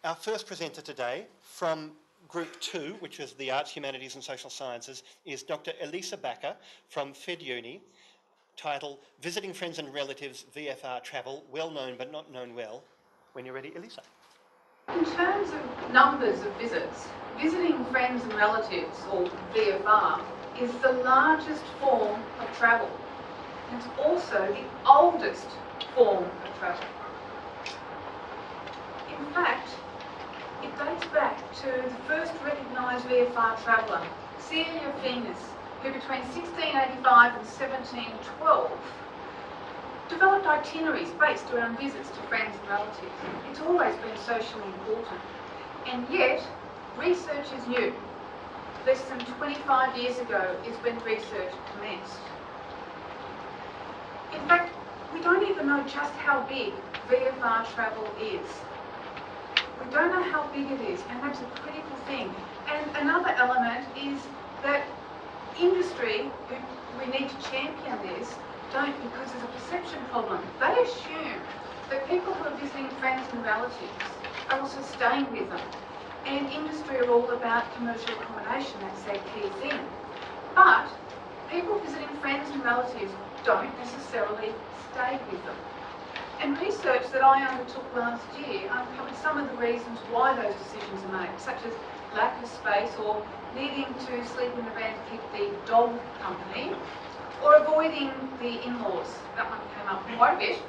Our first presenter today from Group 2, which is the Arts, Humanities and Social Sciences, is Dr. Elisa from FedUni, titled Visiting Friends and Relatives, VFR Travel, Well Known but Not Known Well. When you're ready, Elisa. In terms of numbers of visits, visiting friends and relatives, or VFR, is the largest form of travel. It's also the oldest form of travel. In fact, it dates back to the first recognised VFR traveller, Flinders, who between 1685 and 1712 developed itineraries based around visits to friends and relatives. It's always been socially important. And yet, research is new. Less than 25 years ago is when research commenced. In fact, we don't even know just how big VFR travel is. We don't know how big it is, and that's a critical thing. And another element is that industry, we need to champion this, don't, because there's a perception problem. They assume that people who are visiting friends and relatives are also staying with them. And industry are all about commercial accommodation, that's their key thing. But people visiting friends and relatives don't necessarily stay with them. And research that I undertook last year uncovered some of the reasons why those decisions are made, such as lack of space or needing to sleep in the van to keep the dog company, or avoiding the in-laws. That one came up quite a bit.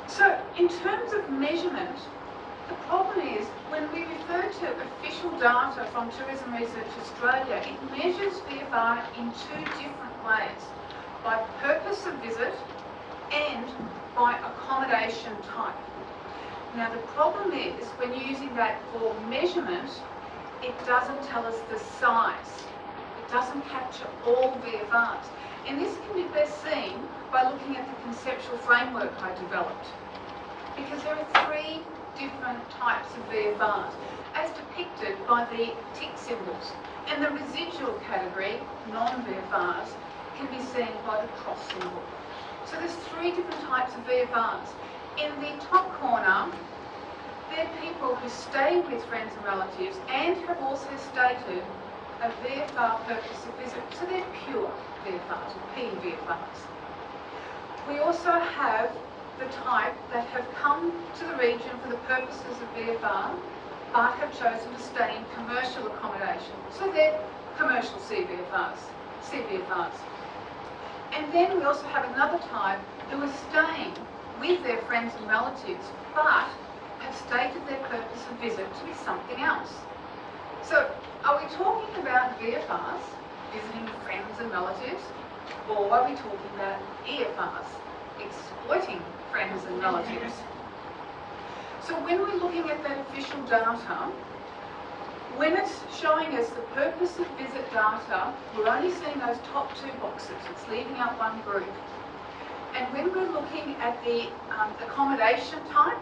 So in terms of measurement, the problem is when we refer to official data from Tourism Research Australia, it measures VFR in two different ways, by purpose of visit and by accommodation type. Now the problem is when you're using that for measurement, it doesn't tell us the size. It doesn't capture all VFRs. And this can be best seen by looking at the conceptual framework I developed. Because there are three different types of VFRs, as depicted by the tick symbols. And the residual category, non-VFRs, can be seen by the cross symbol. So there's three different types of VFRs. In the top corner, they're people who stay with friends and relatives and have also stated a VFR purpose of visit. So they're pure VFRs, or PVFRs. We also have the type that have come to the region for the purposes of VFR, but have chosen to stay in commercial accommodation. So they're commercial CVFRs. And then we also have another type who are staying with their friends and relatives, but have stated their purpose of visit to be something else. So, are we talking about VFRs, visiting friends and relatives, or are we talking about EFRs, exploiting friends and relatives? So when we're looking at that official data, when it's showing us the purpose of visit data, we're only seeing those top two boxes. It's leaving out one group. And when we're looking at the accommodation type,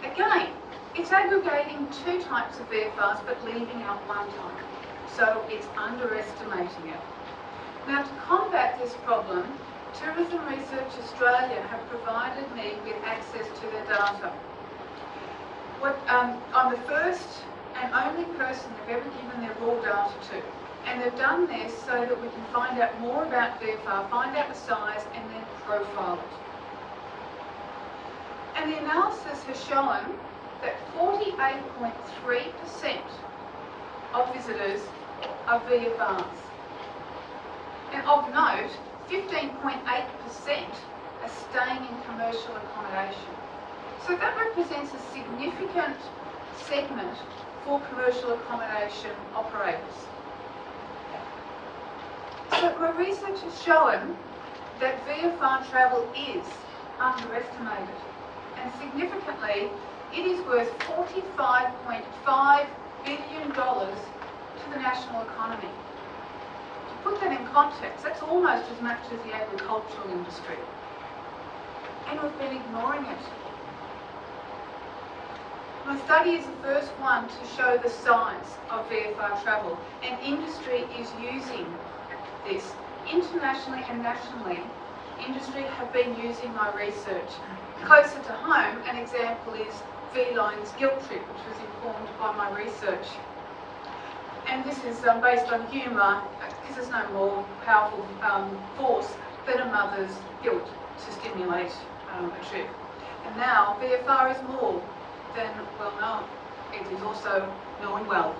again, it's aggregating two types of VFRs but leaving out one type. So it's underestimating it. Now, to combat this problem, Tourism Research Australia have provided me with access to their data. I'm the first and only person they've ever given their raw data to. And they've done this so that we can find out more about VFR, find out the size, and then profile it. And the analysis has shown that 48.3% of visitors are VFRs. And of note, 15.8% are staying in commercial accommodation. So that represents a significant segment for commercial accommodation operators. So my research has shown that VFR travel is underestimated, and significantly, it is worth $45.5 billion to the national economy. To put that in context, that's almost as much as the agricultural industry. And we've been ignoring it. My study is the first one to show the size of VFR travel, and industry is using this. Internationally and nationally, industry have been using my research. Closer to home, an example is Feline's guilt trip, which was informed by my research. And this is based on humour, because there's no more powerful force than a mother's guilt to stimulate a trip. And now VFR is more than well known. It is also known well.